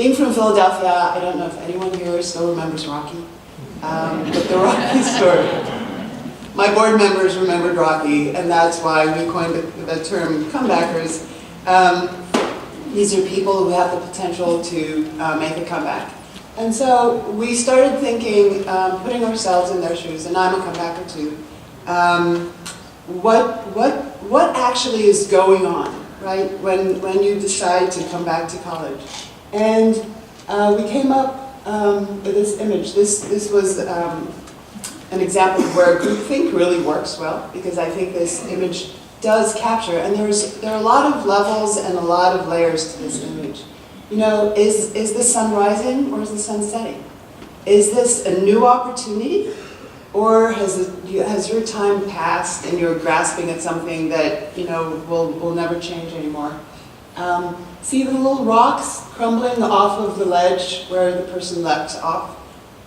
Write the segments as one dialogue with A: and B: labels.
A: Being from Philadelphia, I don't know if anyone here still remembers Rocky, but the Rocky story. My board members remembered Rocky, and that's why we coined the term comebackers. These are people who have the potential to make a comeback. And so we started thinking, putting ourselves in their shoes, and I'm a comebacker too. What actually is going on, right, when you decide to come back to college? And we came up with this image. This was an example of where groupthink really works well, because I think this image does capture, and there are a lot of levels and a lot of layers to this image. You know, is the sun rising or is the sun setting? Is this a new opportunity, or has your time passed and you're grasping at something that, you know, will never change anymore? See the little rocks crumbling off of the ledge where the person leapt off?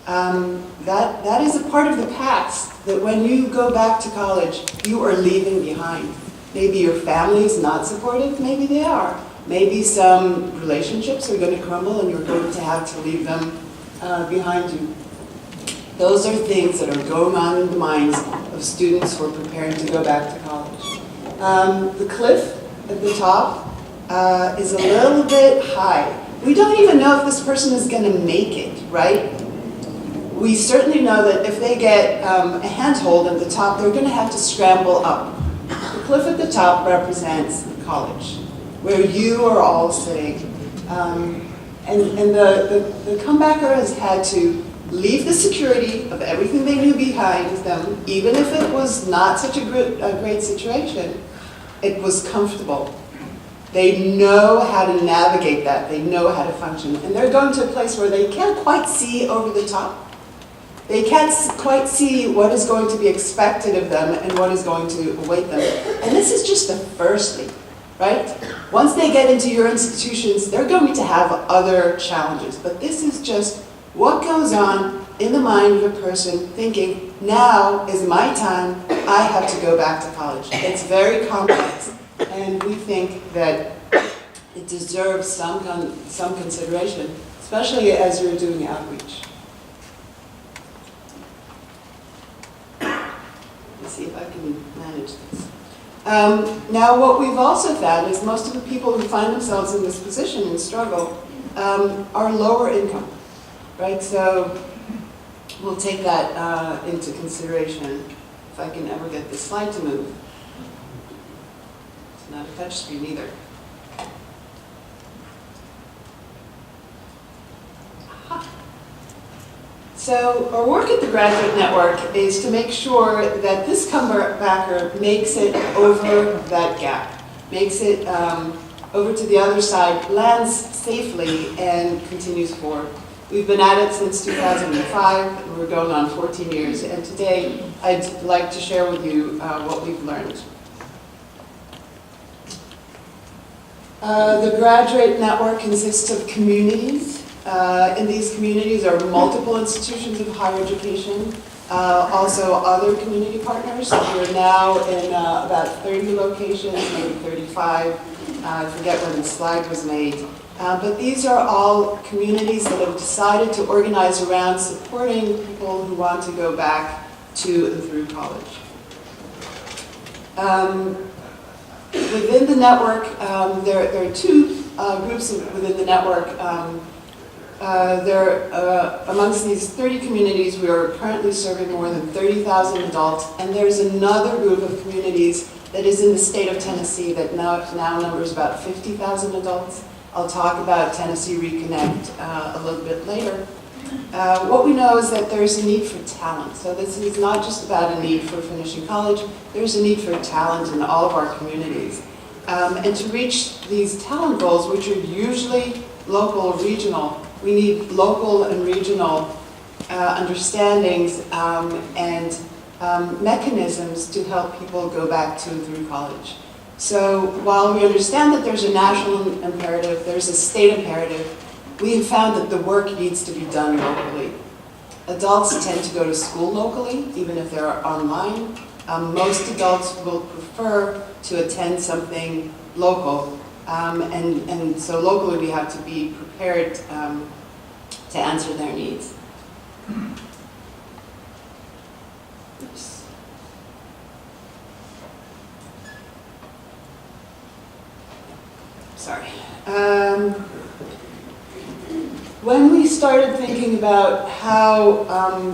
A: That is a part of the past that when you go back to college, you are leaving behind. Maybe your family is not supportive, maybe they are. Maybe some relationships are going to crumble and you're going to have to leave them behind you. Those are things that are going on in the minds of students who are preparing to go back to college. The cliff at the top is a little bit high. We don't even know if this person is going to make it, right? We certainly know that if they get a handhold at the top, they're going to have to scramble up. The cliff at the top represents college, where you are all sitting. And the comebacker has had to leave the security of everything they knew behind them, even if it was not such a great situation. It was comfortable. They know how to navigate that. They know how to function. And they're going to a place where they can't quite see over the top. They can't quite see what is going to be expected of them and what is going to await them. And this is just the first leap, right? Once they get into your institutions, they're going to have other challenges. But this is just what goes on in the mind of a person thinking, now is my time, I have to go back to college. It's very complex, and we think that it deserves some consideration, especially as you're doing outreach. Let's see if I can manage this. Now, what we've also found is most of the people who find themselves in this position and struggle are lower income, right? So we'll take that into consideration if I can ever get this slide to move. It's not a touch screen either. So our work at the Graduate Network is to make sure that this comebacker makes it over that gap, makes it over to the other side, lands safely, and continues forward. We've been at it since 2005, and we're going on 14 years, and today I'd like to share with you what we've learned. The Graduate Network consists of communities. In these communities are multiple institutions of higher education, also other community partners. We're now in about 30 locations, maybe 35. I forget when the slide was made. But these are all communities that have decided to organize around supporting people who want to go back to and through college. Within the network, there are two groups within the network. Amongst these 30 communities, we are currently serving more than 30,000 adults, and there's another group of communities that is in the state of Tennessee that now numbers about 50,000 adults. I'll talk about Tennessee Reconnect a little bit later. What we know is that there's a need for talent. So this is not just about a need for finishing college, there's a need for talent in all of our communities. And to reach these talent goals, which are usually local or regional, we need local and regional understandings and mechanisms to help people go back to and through college. So while we understand that there's a national imperative, there's a state imperative, we have found that the work needs to be done locally. Adults tend to go to school locally, even if they're online. Most adults will prefer to attend something local. And so locally we have to be prepared to answer their needs. Oops. Sorry. When we started thinking about how,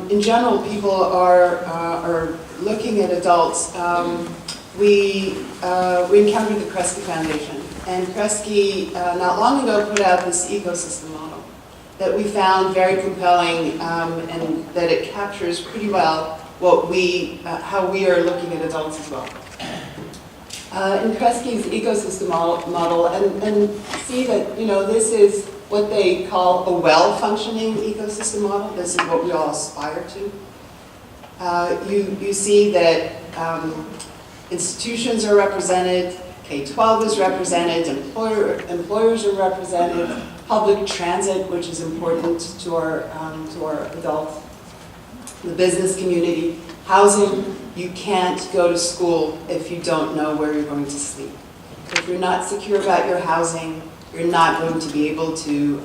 A: in general, people are looking at adults, we encountered the Kresge Foundation. And Kresge, not long ago, put out this ecosystem model that we found very compelling, and that it captures pretty well what how we are looking at adults as well. In Kresge's ecosystem model, and see that, this is what they call a well-functioning ecosystem model. This is what we all aspire to. You see that institutions are represented, K-12 is represented, employers are represented, public transit, which is important to our adults, the business community, housing. You can't go to school if you don't know where you're going to sleep. If you're not secure about your housing, you're not going to be able to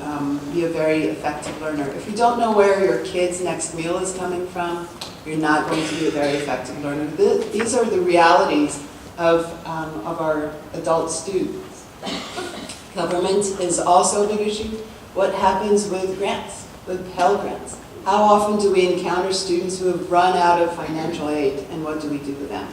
A: be a very effective learner. If you don't know where your kid's next meal is coming from, you're not going to be a very effective learner. These are the realities of our adult students. Government is also a big issue. What happens with grants, with Pell Grants? How often do we encounter students who have run out of financial aid, and what do we do with them?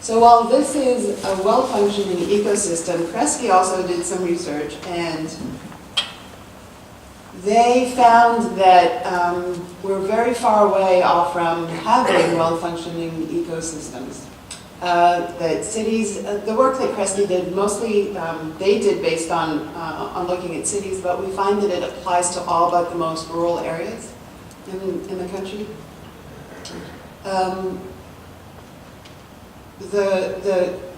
A: So while this is a well-functioning ecosystem, Kresge also did some research, and they found that we're very far away off from having well-functioning ecosystems. That cities, the work that Kresge did, mostly they did based on looking at cities, but we find that it applies to all but the most rural areas in the country.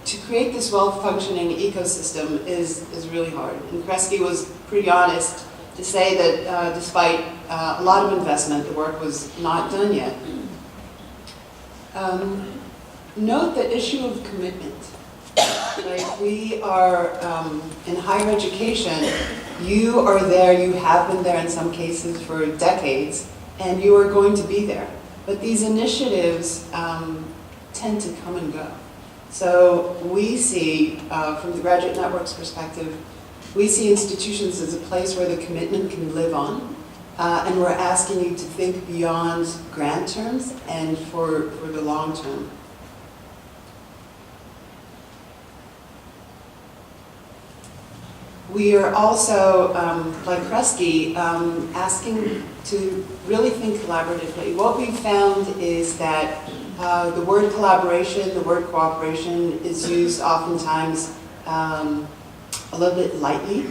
A: To create this well-functioning ecosystem is really hard. And Kresge was pretty honest to say that despite a lot of investment, the work was not done yet. Note the issue of commitment. Like, we are in higher education, you are there, you have been there in some cases for decades, and you are going to be there. But these initiatives tend to come and go. So we see, from the Graduate Network's perspective, we see institutions as a place where the commitment can live on, and we're asking you to think beyond grant terms and for the long term. We are also, like Kresge, asking to really think collaboratively. What we've found is that the word collaboration, the word cooperation is used oftentimes a little bit lightly.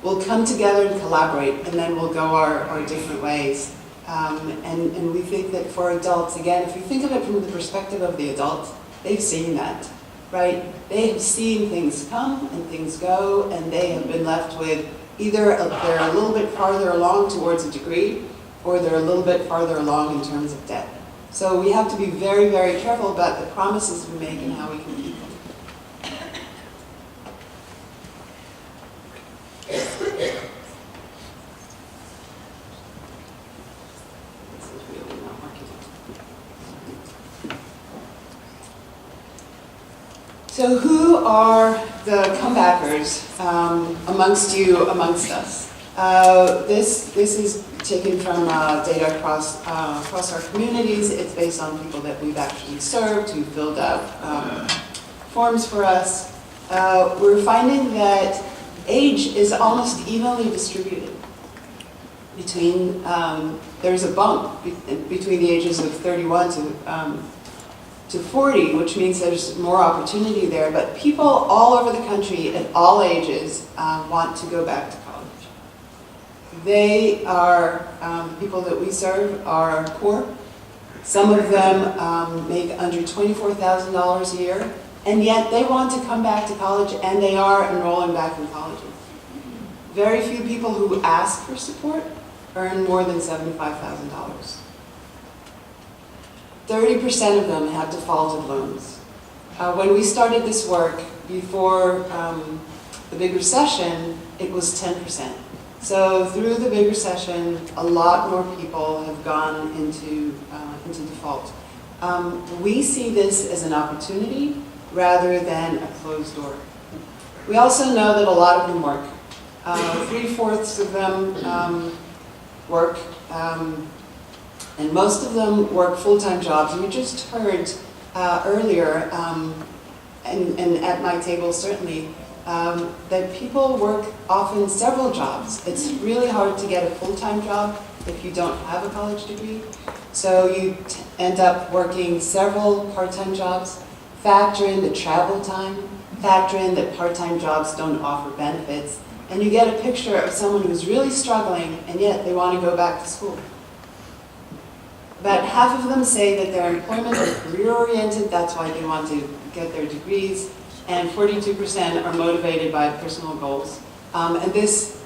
A: We'll come together and collaborate, and then we'll go our different ways. And we think that for adults, again, if you think of it from the perspective of the adult, they've seen that, right? They have seen things come and things go, and they have been left with either they're a little bit farther along towards a degree, or they're a little bit farther along in terms of debt. So we have to be very, very careful about the promises we make and how we can keep them. So who are the comebackers amongst you, amongst us? This is taken from data across our communities. It's based on people that we've actually served, who filled out forms for us. We're finding that age is almost evenly distributed. Between there's a bump between the ages of 31 to 40, which means there's more opportunity there. But people all over the country at all ages want to go back to college. They are, people that we serve are poor. Some of them make under $24,000 a year, and yet they want to come back to college, and they are enrolling back in colleges. Very few people who ask for support earn more than $75,000. 30% of them have defaulted loans. When we started this work, before the big recession, it was 10%. So through the big recession, a lot more people have gone into default. We see this as an opportunity rather than a closed door. We also know that a lot of them work. 3/4 of them work, and most of them work full-time jobs. And we just heard earlier, and at my table certainly, that people work often several jobs. It's really hard to get a full-time job if you don't have a college degree. So you end up working several part-time jobs. Factor in the travel time, factor in that part-time jobs don't offer benefits, and you get a picture of someone who's really struggling and yet they want to go back to school. About half of them say that their employment is career-oriented, that's why they want to get their degrees, and 42% are motivated by personal goals. And this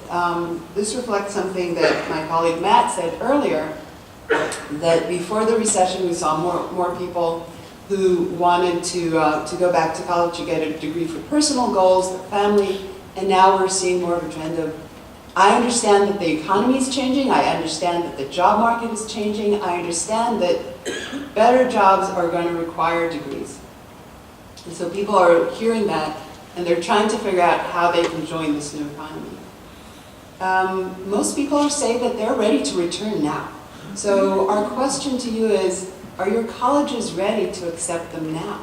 A: reflects something that my colleague Matt said earlier, that before the recession we saw more people who wanted to go back to college to get a degree for personal goals, their family, and now we're seeing more of a trend of, I understand that the economy is changing, I understand that the job market is changing, I understand that better jobs are going to require degrees. And so people are hearing that, and they're trying to figure out how they can join this new economy. Most people say that they're ready to return now. So our question to you is, are your colleges ready to accept them now?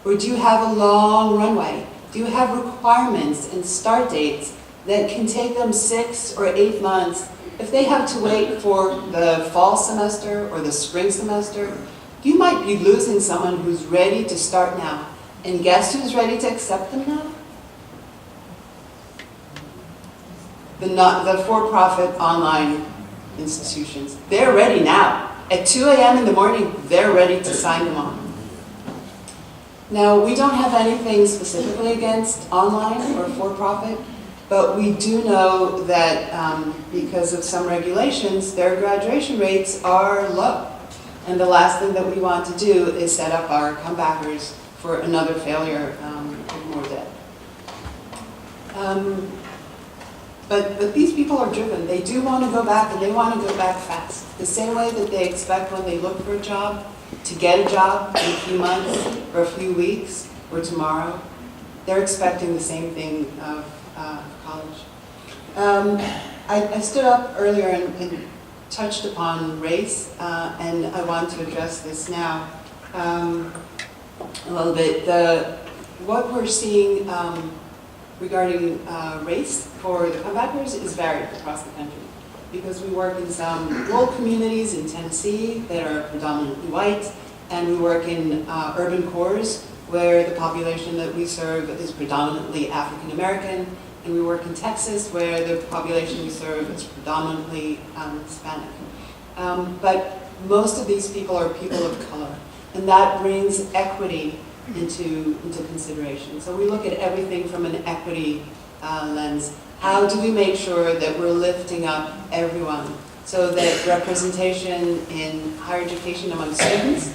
A: Or do you have a long runway? Do you have requirements and start dates that can take them 6 or 8 months? If they have to wait for the fall semester or the spring semester, you might be losing someone who's ready to start now. And guess who's ready to accept them now? The for-profit online institutions. They're ready now. At 2 a.m. in the morning, they're ready to sign them on. Now, we don't have anything specifically against online or for-profit, but we do know that because of some regulations, their graduation rates are low. And the last thing that we want to do is set up our comebackers for another failure with more debt. But these people are driven. They do want to go back, and they want to go back fast. The same way that they expect when they look for a job to get a job in a few months or a few weeks or tomorrow, they're expecting the same thing of college. I stood up earlier and touched upon race, and I want to address this now a little bit. What we're seeing regarding race for the comebackers is varied across the country, because we work in some rural communities in Tennessee that are predominantly white, and we work in urban cores where the population that we serve is predominantly African American, and we work in Texas where the population we serve is predominantly Hispanic. But most of these people are people of color, and that brings equity into consideration. So we look at everything from an equity lens. How do we make sure that we're lifting up everyone so that representation in higher education among students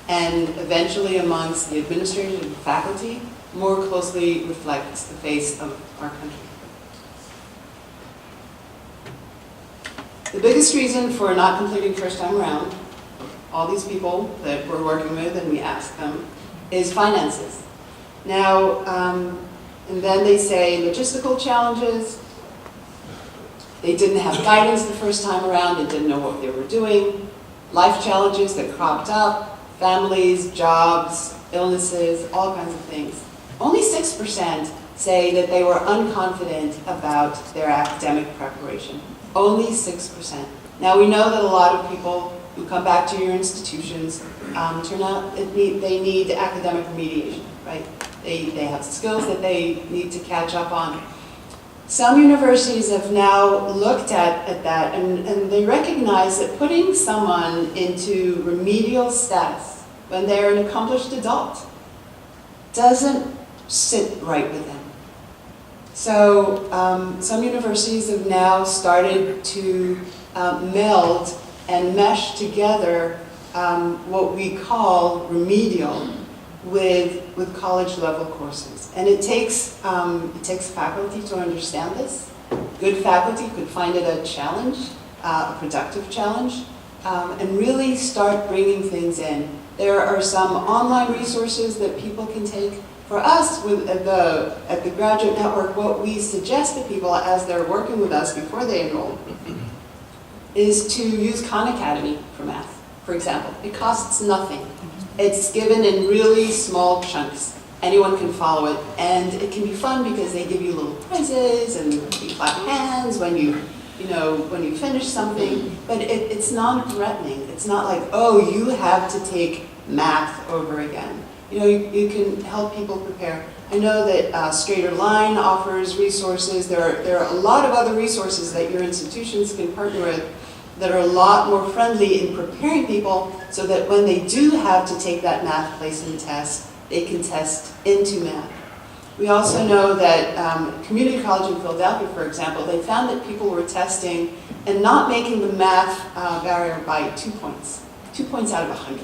A: and eventually amongst the administrators and faculty more closely reflects the face of our country? The biggest reason for not completing first time around, all these people that we're working with and we ask them, is finances. Now, and then they say logistical challenges, they didn't have guidance the first time around, they didn't know what they were doing, life challenges that cropped up, families, jobs, illnesses, all kinds of things. Only 6% say that they were unconfident about their academic preparation. Only 6%. Now we know that a lot of people who come back to your institutions turn out they need academic remediation, right? They have skills that they need to catch up on. Some universities have now looked at that and they recognize that putting someone into remedial status when they're an accomplished adult doesn't sit right with them. So some universities have now started to meld and mesh together what we call remedial with college level courses. And it takes faculty to understand this. Good faculty could find it a challenge, a productive challenge, and really start bringing things in. There are some online resources that people can take. For us, at the Graduate Network, what we suggest to people as they're working with us before they enroll is to use Khan Academy for math, for example. It costs nothing. It's given in really small chunks. Anyone can follow it, and it can be fun because they give you little quizzes and you clap hands when you finish something. But it's non-threatening. It's not like, oh, you have to take math over again. You can help people prepare. I know that Straighter Line offers resources. There are a lot of other resources that your institutions can partner with that are a lot more friendly in preparing people so that when they do have to take that math placement test, they can test into math. We also know that Community College in Philadelphia, for example, they found that people were testing and not making the math barrier by 2 points. 2 points out of 100.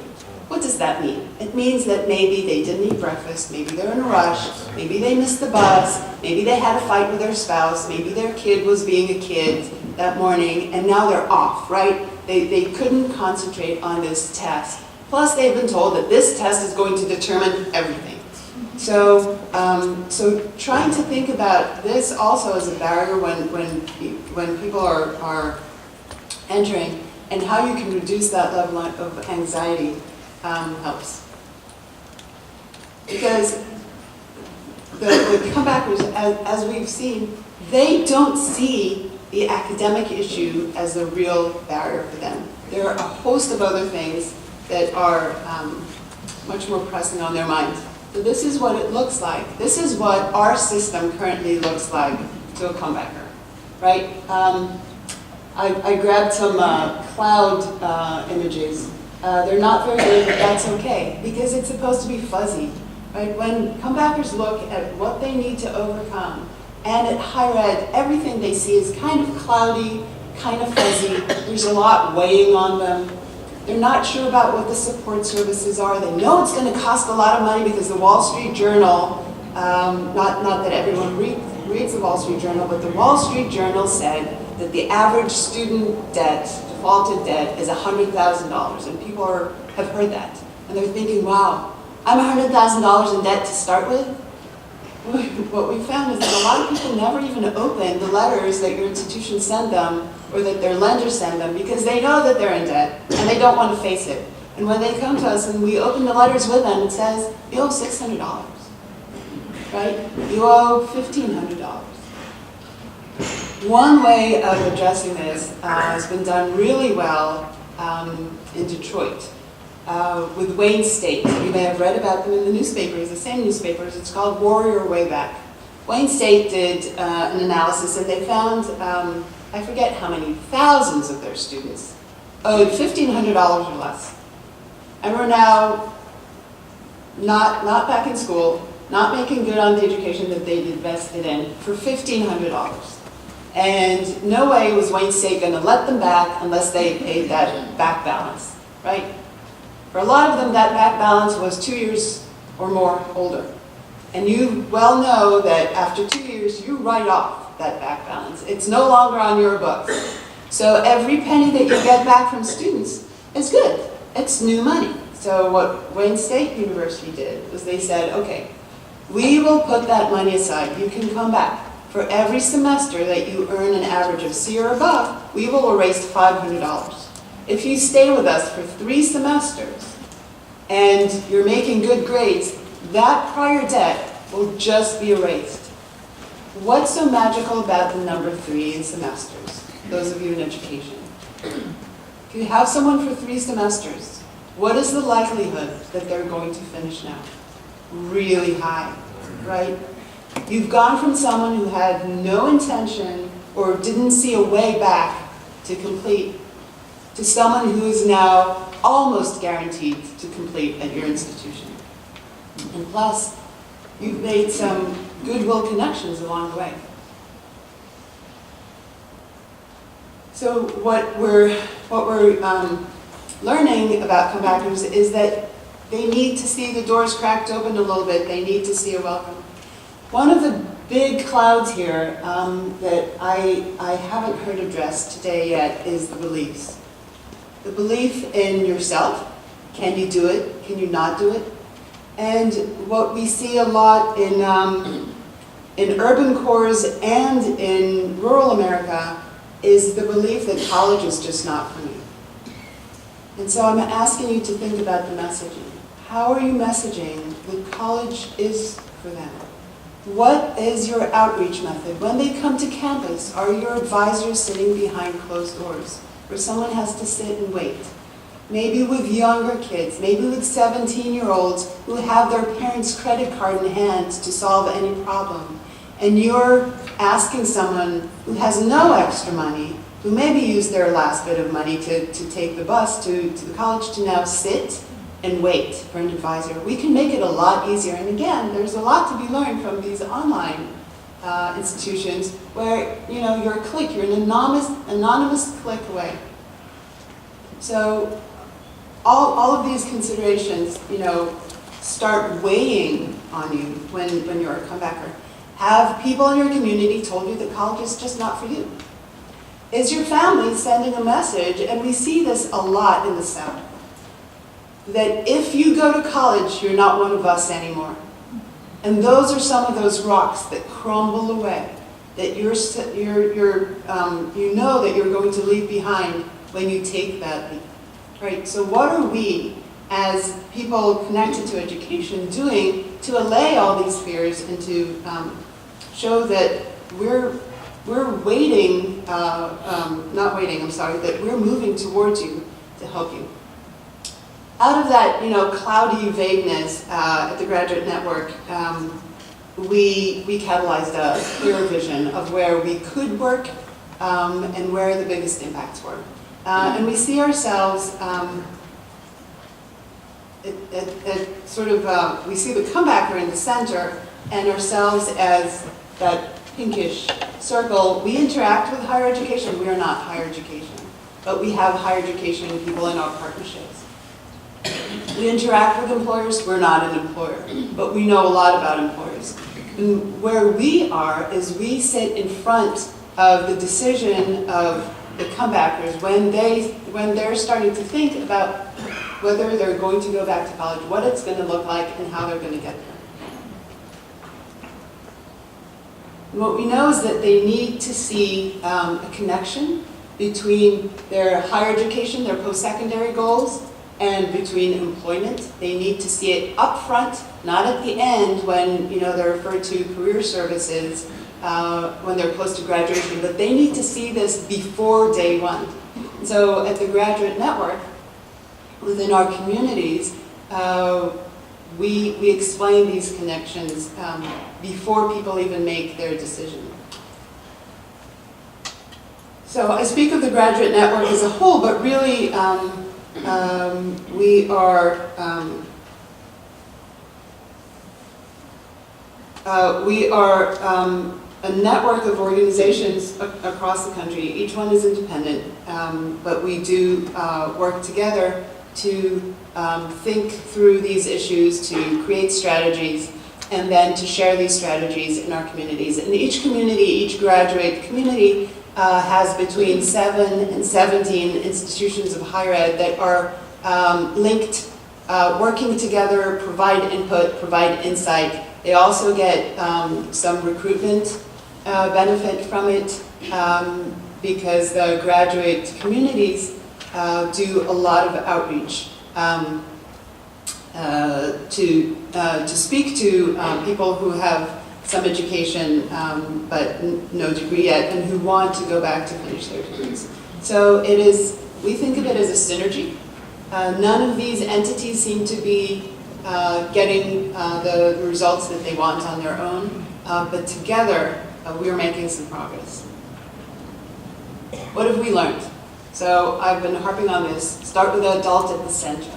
A: What does that mean? It means that maybe they didn't eat breakfast, maybe they're in a rush, maybe they missed the bus, maybe they had a fight with their spouse, maybe their kid was being a kid that morning, and now they're off, right? They couldn't concentrate on this test. Plus, they've been told that this test is going to determine everything. So trying to think about this also as a barrier when people are entering, and how you can reduce that level of anxiety helps. Because the comebackers, as we've seen, they don't see the academic issue as a real barrier for them. There are a host of other things that are much more pressing on their minds. So this is what it looks like. This is what our system currently looks like to a comebacker, right? I grabbed some cloud images. They're not very good, but that's okay, because it's supposed to be fuzzy, right? When comebackers look at what they need to overcome, and at higher ed, everything they see is kind of cloudy, kind of fuzzy. There's a lot weighing on them. They're not sure about what the support services are. They know it's going to cost a lot of money because the Wall Street Journal, not that everyone reads the Wall Street Journal, but the Wall Street Journal said that the average student debt, defaulted debt, is $100,000, and people have heard that. And they're thinking, wow, I'm $100,000 in debt to start with? What we found is that a lot of people never even open the letters that your institution send them or that their lenders send them because they know that they're in debt and they don't want to face it. And when they come to us and we open the letters with them, it says, you owe $600, right? You owe $1,500. One way of addressing this has been done really well in Detroit. With Wayne State. You may have read about them in the newspapers, the same newspapers. It's called Warrior Way Back. Wayne State did an analysis, and they found, I forget how many, thousands of their students owed $1,500 or less. And we're now not back in school, not making good on the education that they'd invested in for $1,500. And no way was Wayne State going to let them back unless they paid that back balance, right? For a lot of them, that back balance was 2 years or more older. And you well know that after 2 years, you write off that back balance. It's no longer on your books. So every penny that you get back from students is good. It's new money. So what Wayne State University did was they said, okay, we will put that money aside. You can come back. For every semester that you earn an average of C or above, we will erase $500. If you stay with us for 3 semesters and you're making good grades, that prior debt will just be erased. What's so magical about the number 3 in semesters, those of you in education? If you have someone for 3 semesters, what is the likelihood that they're going to finish now? Really high, right? You've gone from someone who had no intention or didn't see a way back to complete to someone who is now almost guaranteed to complete at your institution. And plus, you've made some goodwill connections along the way. So what we're learning about comebackers is that They need to see the doors cracked open a little bit. They need to see a welcome. One of the big clouds here that I haven't heard addressed today yet is the beliefs. The belief in yourself. Can you do it? Can you not do it? And what we see a lot in urban cores and in rural America is the belief that college is just not for me. And so I'm asking you to think about the messaging. How are you messaging that college is for them? What is your outreach method? When they come to campus, are your advisors sitting behind closed doors where someone has to sit and wait? Maybe with younger kids, maybe with 17-year-olds who have their parents' credit card in hand to solve any problem. And you're asking someone who has no extra money, who maybe used their last bit of money to take the bus to the college, to now sit and wait for an advisor. We can make it a lot easier. And again, there's a lot to be learned from these online institutions where, you know, you're a click, you're an anonymous click away. So all of these considerations, you know, start weighing on you when you're a comebacker. Have people in your community told you that college is just not for you? Is your family sending a message, and we see this a lot in the South, that if you go to college, you're not one of us anymore. And those are some of those rocks that crumble away, that you know that you're going to leave behind when you take that leap. Right? So what are we, as people connected to education, doing to allay all these fears and to show that we're waiting, not waiting, I'm sorry, that we're moving towards you to help you. Out of that, you know, cloudy vagueness at the Graduate Network, we catalyzed a clear vision of where we could work and where the biggest impacts were. And we see ourselves we see the comebacker in the center and ourselves as that pinkish circle. We interact with higher education. We are not higher education, but we have higher education people in our partnerships. We interact with employers. We're not an employer, but we know a lot about employers. And where we are is we sit in front of the decision of the comebackers when they're starting to think about whether they're going to go back to college, what it's going to look like, and how they're going to get there. And what we know is that they need to see a connection between their higher education, their postsecondary goals, and between employment. They need to see it up front, not at the end when, you know, they're referred to career services when they're close to graduation, but they need to see this before day one. So at the Graduate Network, within our communities, we explain these connections before people even make their decision. So I speak of the Graduate Network as a whole, but really we are a network of organizations across the country. Each one is independent, but we do work together to think through these issues, to create strategies, and then to share these strategies in our communities. And each community, each graduate community, has between 7 and 17 institutions of higher ed that are linked, working together, provide input, provide insight. They also get some recruitment benefit from it because the graduate communities do a lot of outreach to speak to people who have some education but no degree yet and who want to go back to finish their degrees. So it is, we think of it as a synergy. None of these entities seem to be getting the results that they want on their own, but together we're making some progress. What have we learned? So I've been harping on this. Start with the adult at the center.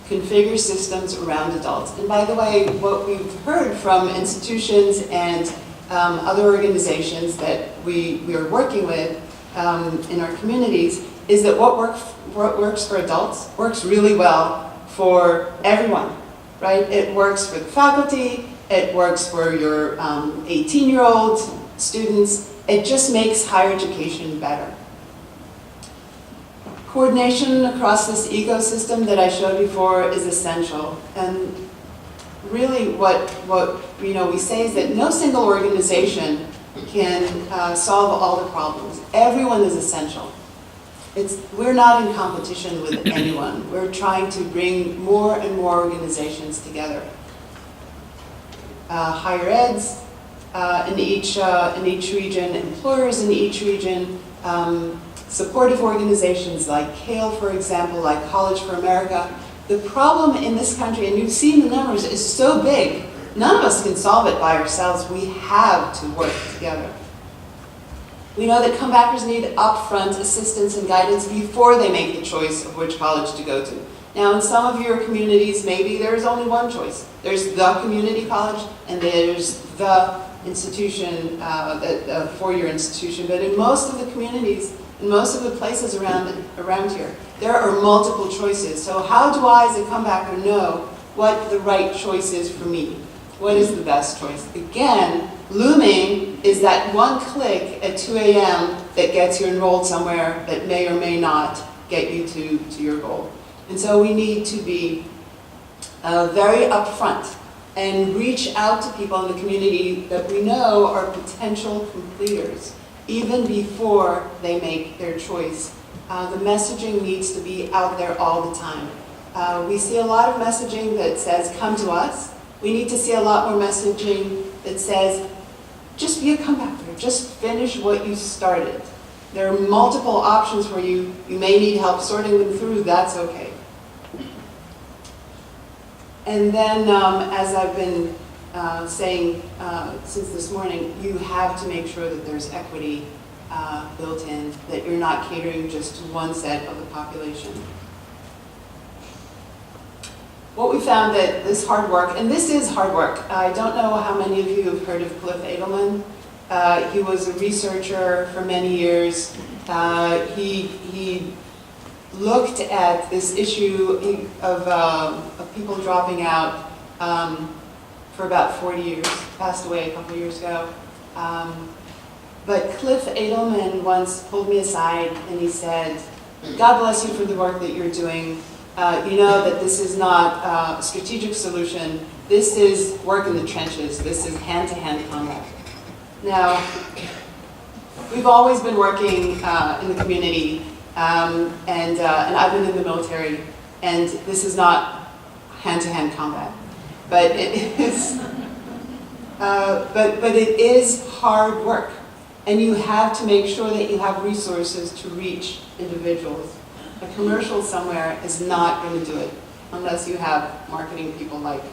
A: Configure systems around adults. And by the way, what we've heard from institutions and other organizations that we are working with in our communities is that what works for adults works really well for everyone, right? It works for the faculty, it works for your 18-year-old students. It just makes higher education better. Coordination across this ecosystem that I showed before is essential. And really what we say is that no single organization can solve all the problems. Everyone is essential. We're not in competition with anyone. We're trying to bring more and more organizations together. Higher eds in each region, employers in each region, supportive organizations like CALE, for example, like College for America. The problem in this country, and you've seen the numbers, is so big, none of us can solve it by ourselves. We have to work together. We know that comebackers need upfront assistance and guidance before they make the choice of which college to go to. Now, in some of your communities, maybe there's only one choice. There's the community college, and there's the institution, the four-year institution. But in most of the communities, in most of the places around here, there are multiple choices. So how do I, as a comebacker, know what the right choice is for me? What is the best choice? Again, looming is that one click at 2 a.m. that gets you enrolled somewhere that may or may not get you to your goal. And so we need to be very upfront and reach out to people in the community that we know are potential completers, even before they make their choice. The messaging needs to be out there all the time. We see a lot of messaging that says, come to us. We need to see a lot more messaging that says, just be a comebacker, just finish what you started. There are multiple options for you. You may need help sorting them through, that's okay. And then, as I've been saying since this morning, you have to make sure that there's equity built in, that you're not catering just to one set of the population. What we found that this hard work, and this is hard work. I don't know how many of you have heard of Cliff Edelman. He was a researcher for many years. He looked at this issue of people dropping out for about 40 years, passed away a couple years ago. But Cliff Edelman once pulled me aside and he said, God bless you for the work that you're doing. You know that this is not a strategic solution. This is work in the trenches. This is hand-to-hand combat. Now, we've always been working in the community, and I've been in the military, and this is not hand-to-hand combat. But it is, but it is hard work, and you have to make sure that you have resources to reach individuals. A commercial somewhere is not going to do it unless you have marketing people like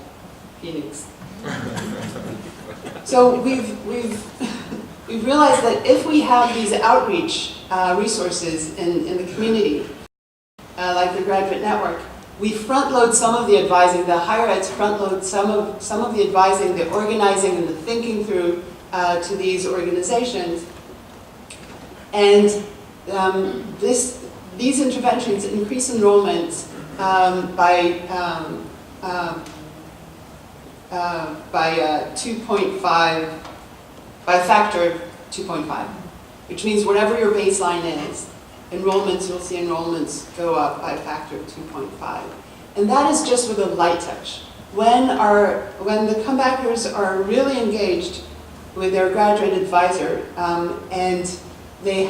A: Phoenix. So we've realized that if we have these outreach resources in the community, like the Graduate Network, we front load some of the advising. The higher eds front load some of the advising, the organizing, and the thinking through to these organizations, and these interventions increase enrollment by 2.5, by a factor of 2.5, which means whatever your baseline is, enrollments, you'll see enrollments go up by a factor of 2.5. And that is just with a light touch. When the comebackers are really engaged with their graduate advisor and they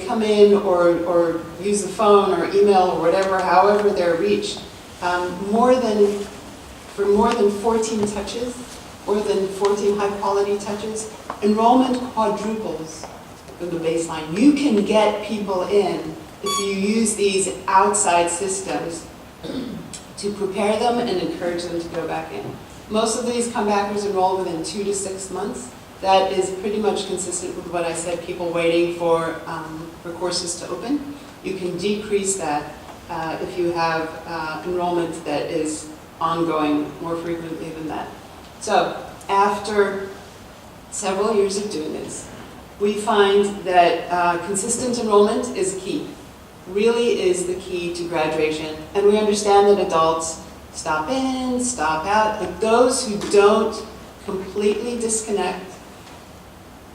A: come in or use the phone or email or whatever, however they're reached, for more than 14 touches, more than 14 high-quality touches, enrollment quadruples from the baseline. You can get people in if you use these outside systems to prepare them and encourage them to go back in. Most of these comebackers enroll within 2 to 6 months. That is pretty much consistent with what I said, people waiting for courses to open. You can decrease that if you have enrollment that is ongoing more frequently than that. So after several years of doing this, we find that consistent enrollment is key. really is the key to graduation. And we understand that adults stop in, stop out, but those who don't completely disconnect,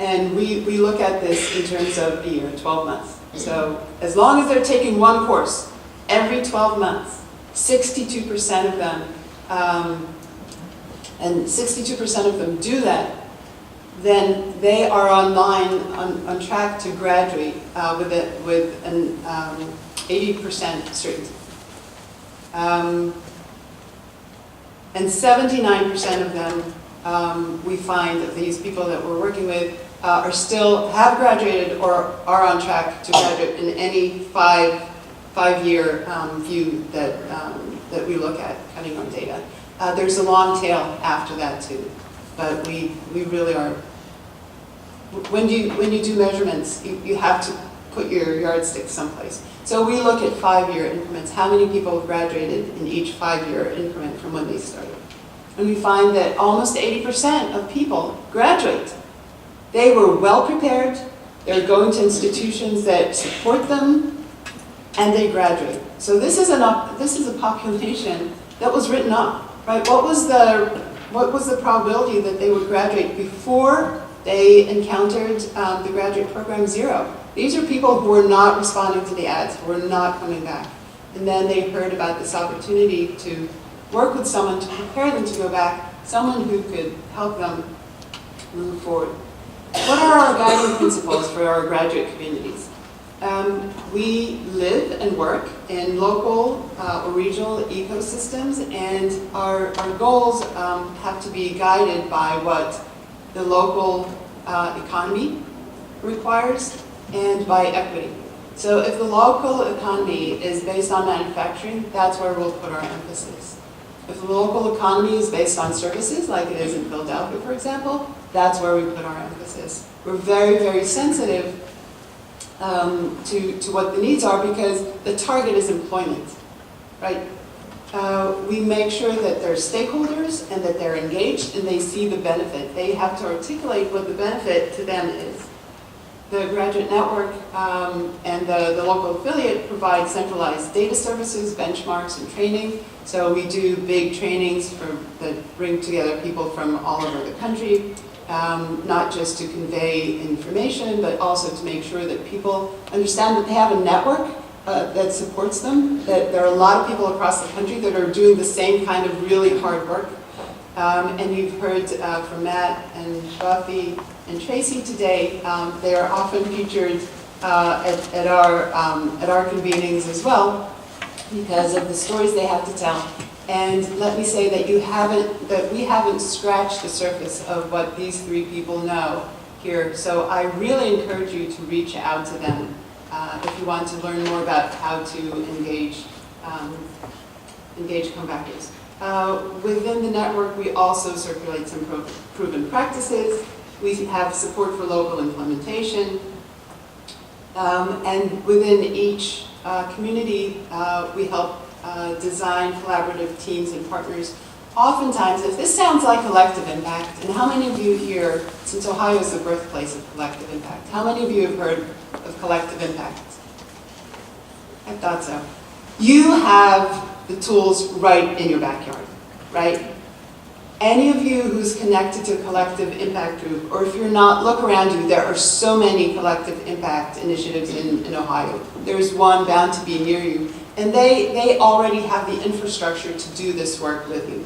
A: and we look at this in terms of a year, 12 months. So as long as they're taking one course every 12 months, 62% of them, and 62% of them do that, then they are on track to graduate with an 80% certainty. And 79% of them, we find that these people that we're working with are still have graduated or are on track to graduate in any five-year view that we look at cutting our data. There's a long tail after that too, but we really are. When you do measurements, you have to put your yardstick someplace. So we look at 5-year increments. How many people have graduated in each 5-year increment from when they started? And we find that almost 80% of people graduate. They were well prepared, they're going to institutions that support them, and they graduate. So this is a population that was written off, right? What was the probability that they would graduate before they encountered the graduate program? 0. These are people who were not responding to the ads, who were not coming back. And then they heard about this opportunity to work with someone to prepare them to go back, someone who could help them move forward. What are our guiding principles for our graduate communities? We live and work in local or regional ecosystems, and our goals have to be guided by what the local economy requires and by equity. So if the local economy is based on manufacturing, that's where we'll put our emphasis. If the local economy is based on services, like it is in Philadelphia, for example, that's where we put our emphasis. We're very, very sensitive to what the needs are because the target is employment, right? We make sure that they're stakeholders and that they're engaged and they see the benefit. They have to articulate what the benefit to them is. The graduate network and the local affiliate provide centralized data services, benchmarks, and training. So we do big trainings that bring together people from all over the country, not just to convey information, but also to make sure that people understand that they have a network that supports them, that there are a lot of people across the country that are doing the same kind of really hard work. And you've heard from Matt and Buffy and Tracy today. They are often featured at our convenings as well because of the stories they have to tell. And let me say that we haven't scratched the surface of what these 3 people know here. So I really encourage you to reach out to them if you want to learn more about how to engage comebackers. Within the network, we also circulate some proven practices. We have support for local implementation. And within each community, we help design collaborative teams and partners. Oftentimes, if this sounds like collective impact, and how many of you here, since Ohio is the birthplace of collective impact, how many of you have heard of collective impact? I thought so. You have the tools right in your backyard, right? Any of you who's connected to a collective impact group, or if you're not, look around you. There are so many collective impact initiatives in Ohio. There's one bound to be near you. And they already have the infrastructure to do this work with you.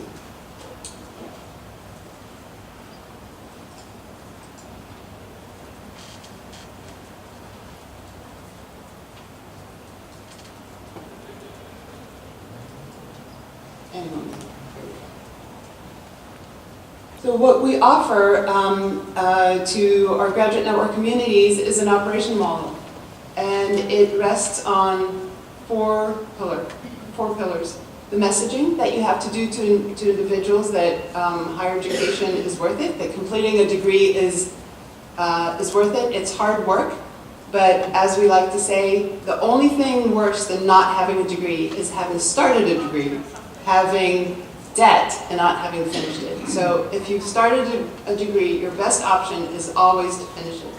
A: So what we offer to our graduate network communities is an operation model. And it rests on four pillars. The messaging that you have to do to individuals that higher education is worth it, that completing a degree is worth it. It's hard work, but as we like to say, the only thing worse than not having a degree is having started a degree, having debt, and not having finished it. So if you've started a degree, your best option is always to finish it.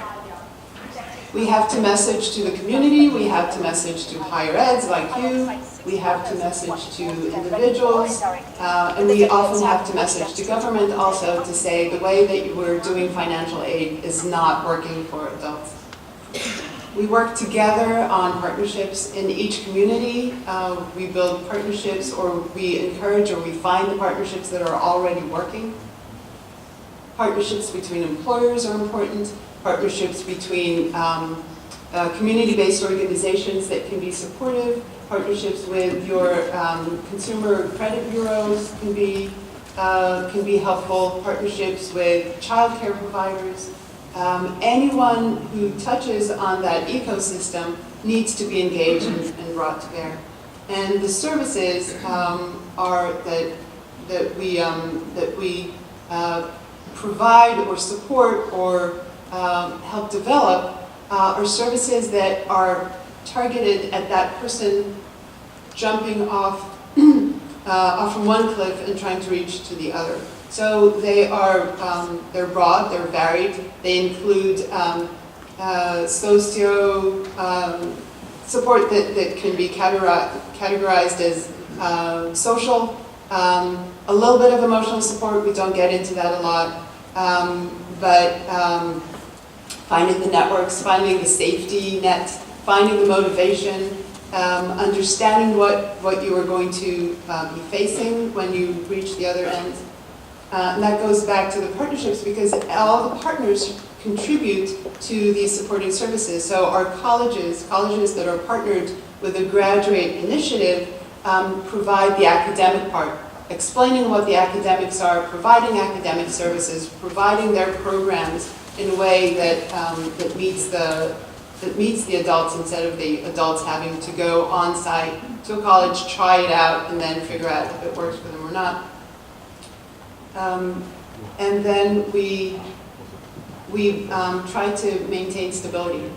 A: We have to message to the community, we have to message to higher eds like you, we have to message to individuals, and we often have to message to government also to say the way that we're doing financial aid is not working for adults. We work together on partnerships in each community. We build partnerships, or we encourage, or we find the partnerships that are already working. Partnerships between employers are important. Partnerships between community-based organizations that can be supportive. Partnerships with your consumer credit bureaus can be helpful. Partnerships with childcare providers. Anyone who touches on that ecosystem needs to be engaged and brought to bear. And the services are that we provide or support or help develop are services that are targeted at that person jumping off from one cliff and trying to reach to the other. So they are they're broad, they're varied. They include socio support that can be categorized as social, a little bit of emotional support. We don't get into that a lot, but finding the networks, finding the safety net, finding the motivation, understanding what you are going to be facing when you reach the other end. And that goes back to the partnerships, because all the partners contribute to these supporting services. So our colleges that are partnered with a graduate initiative provide the academic part, explaining what the academics are, providing academic services, providing their programs in a way that meets the adults, instead of the adults having to go on site to a college, try it out, and then figure out if it works for them or not. And then we try to maintain stability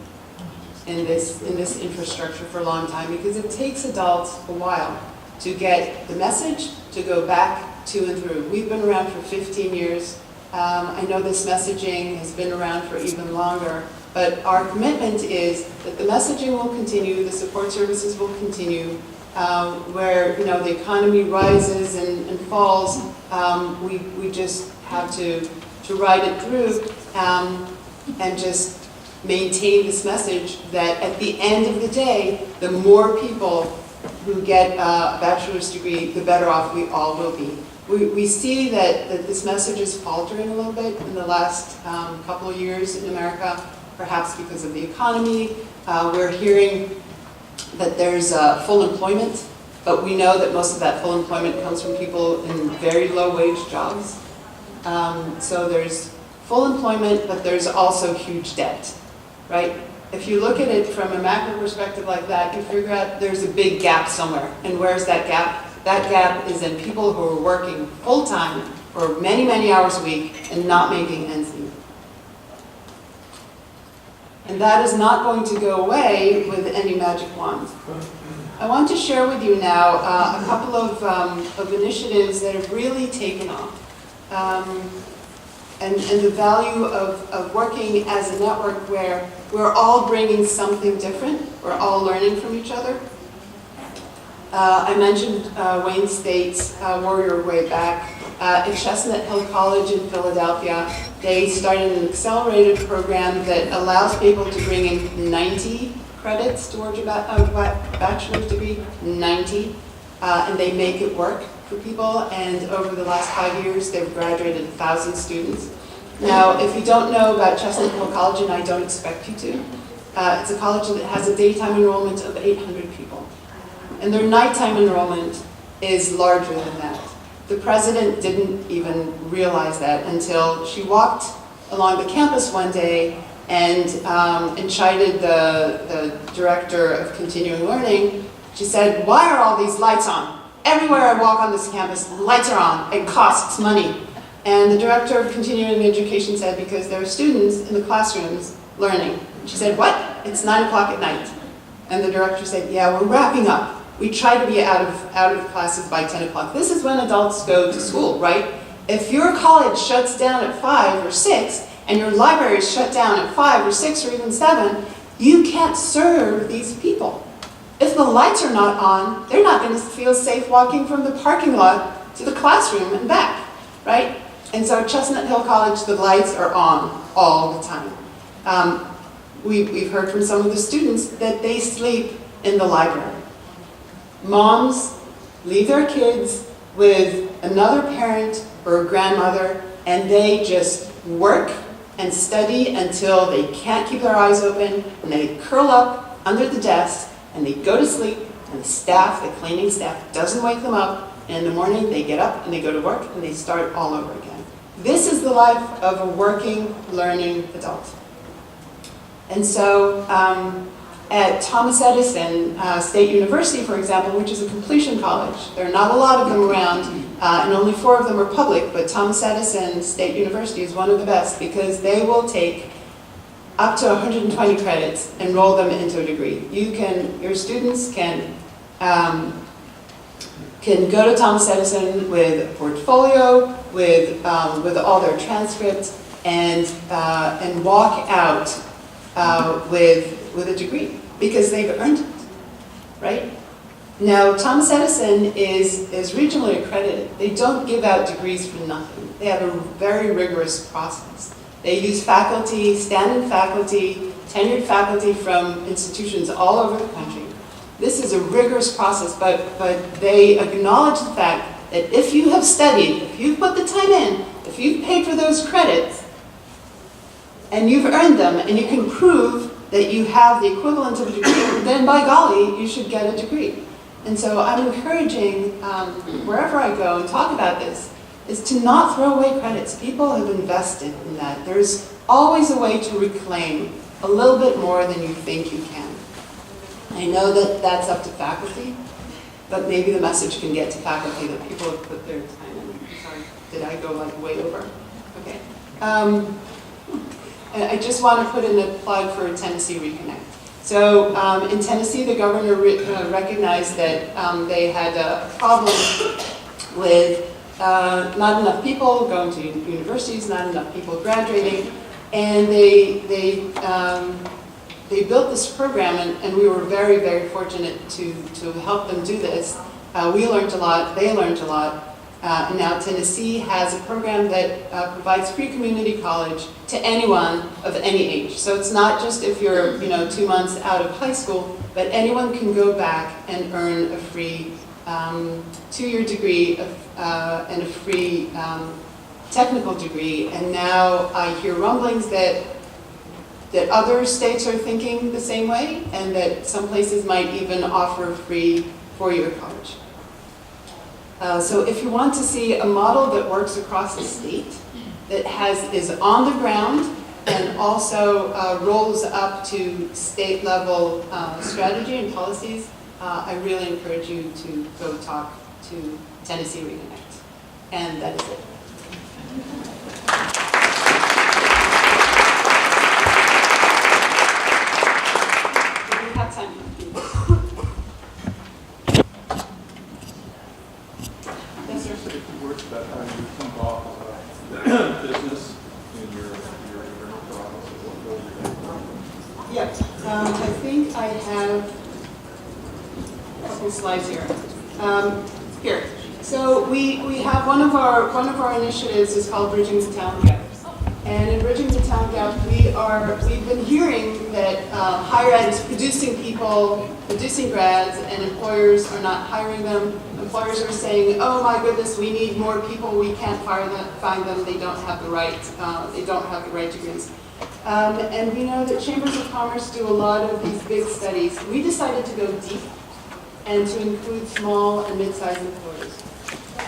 A: in this infrastructure for a long time, because it takes adults a while to get the message to go back to and through. We've been around for 15 years. I know this messaging has been around for even longer, but our commitment is that the messaging will continue, the support services will continue. Where the economy rises and falls, we just have to ride it through and just maintain this message that at the end of the day, the more people who get a bachelor's degree, the better off we all will be. We see that this message is faltering a little bit in the last couple of years in America, perhaps because of the economy. We're hearing that there's full employment, but we know that most of that full employment comes from people in very low-wage jobs. So there's full employment, but there's also huge debt, right? If you look at it from a macro perspective like that, you figure out there's a big gap somewhere. And where's that gap? That gap is in people who are working full-time for many, many hours a week and not making ends meet. And that is not going to go away with any magic wand. I want to share with you now a couple of initiatives that have really taken off. And the value of working as a network where we're all bringing something different, we're all learning from each other. I mentioned Wayne State's Warrior Way Back. At Chestnut Hill College in Philadelphia, they started an accelerated program that allows people to bring in 90 credits towards a bachelor's degree, 90, and they make it work for people. And over the last 5 years, they've graduated 1,000 students. Now, if you don't know about Chestnut Hill College, and I don't expect you to, it's a college that has a daytime enrollment of 800 people. And their nighttime enrollment is larger than that. The president didn't even realize that until she walked along the campus one day and chided the director of continuing learning. She said, "Why are all these lights on? Everywhere I walk on this campus, lights are on. It costs money." And the director of continuing education said, "Because there are students in the classrooms learning." She said, "What? It's 9 o'clock at night." And the director said, "Yeah, we're wrapping up. We try to be out of classes by 10 o'clock. This is when adults go to school, right? If your college shuts down at 5 or 6, and your library is shut down at 5 or 6 or even 7, You can't serve these people. If the lights are not on, they're not going to feel safe walking from the parking lot to the classroom and back, right? And so at Chestnut Hill College, the lights are on all the time. We've heard from some of the students that they sleep in the library. Moms leave their kids with another parent or a grandmother, and they just work and study until they can't keep their eyes open, and they curl up under the desk, and they go to sleep, and the staff, the cleaning staff, doesn't wake them up, and in the morning they get up and they go to work and they start all over again. This is the life of a working, learning adult. And so at Thomas Edison State University, for example, which is a completion college, there are not a lot of them around, and only 4 of them are public, but Thomas Edison State University is one of the best because they will take up to 120 credits and roll them into a degree. Your students can go to Thomas Edison with a portfolio, with all their transcripts, and walk out with a degree because they've earned it, right? Now, Thomas Edison is regionally accredited. They don't give out degrees for nothing. They have a very rigorous process. They use faculty, stand-in faculty, tenured faculty from institutions all over the country. This is a rigorous process, but they acknowledge the fact that if you have studied, if you've put the time in, if you've paid for those credits, and you've earned them, and you can prove that you have the equivalent of a degree, then by golly, you should get a degree. And so I'm encouraging, wherever I go and talk about this, is to not throw away credits. People have invested in that. There's always a way to reclaim a little bit more than you think you can. I know that that's up to faculty, but maybe the message can get to faculty that people have put their time in. Sorry, did I go like way over? Okay. And I just want to put in a plug for Tennessee Reconnect. So in Tennessee, the governor recognized that they had a problem with not enough people going to universities, not enough people graduating, and they built this program, and we were very, very fortunate to help them do this. We learned a lot, they learned a lot, and now Tennessee has a program that provides free community college to anyone of any age. So it's not just if you're 2 months out of high school, but anyone can go back and earn a free 2-year degree and a free technical degree. And now I hear rumblings that other states are thinking the same way, and that some places might even offer free 4-year college. So if you want to see a model that works across the state, that is on the ground and also rolls up to state level strategy and policies, I really encourage you to go talk to Tennessee Reconnect. And that is it. We have time. Yes, sir.
B: Say a few words about how you think off of business in your process. What goes into that?
A: Yes. I think I have a couple slides here. Here. So we have one of our initiatives is called Bridging the Talent Gap. And in Bridging the Talent Gap, we've been hearing that higher ed is producing people, producing grads, and employers are not hiring them. Employers are saying, "Oh my goodness, we need more people. We can't find them. They don't have the right. Degrees." And we know that chambers of commerce do a lot of these big studies. We decided to go deep and to include small and mid-sized employers.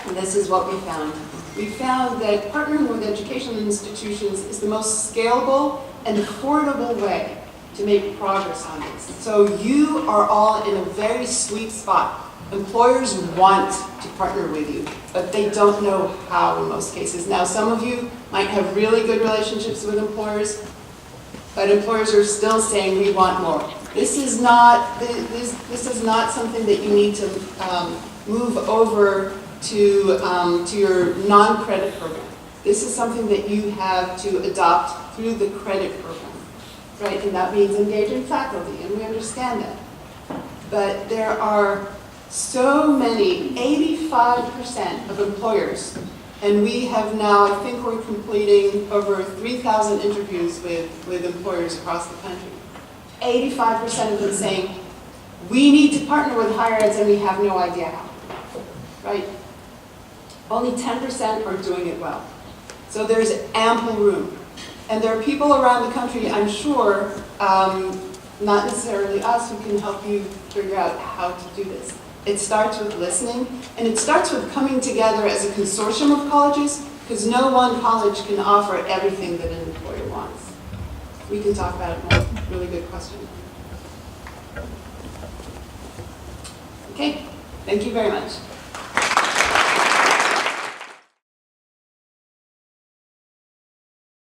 A: And this is what we found. We found that partnering with educational institutions is the most scalable and affordable way to make progress on this. So you are all in a very sweet spot. Employers want to partner with you, but they don't know how in most cases. Now, some of you might have really good relationships with employers, but employers are still saying we want more. This is not something that you need to move over to your non-credit program. This is something that you have to adopt through the credit program. right? And that means engaging faculty, and we understand that. But there are so many, 85% of employers, and we have now, I think we're completing over 3,000 interviews with employers across the country. 85% of them saying, we need to partner with higher eds and we have no idea how, right? Only 10% are doing it well. So there's ample room. And there are people around the country, I'm sure, not necessarily us, who can help you figure out how to do this. It starts with listening, and it starts with coming together as a consortium of colleges, because no one college can offer everything that an employer wants. We can talk about it more. Really good question. Okay, thank you very much.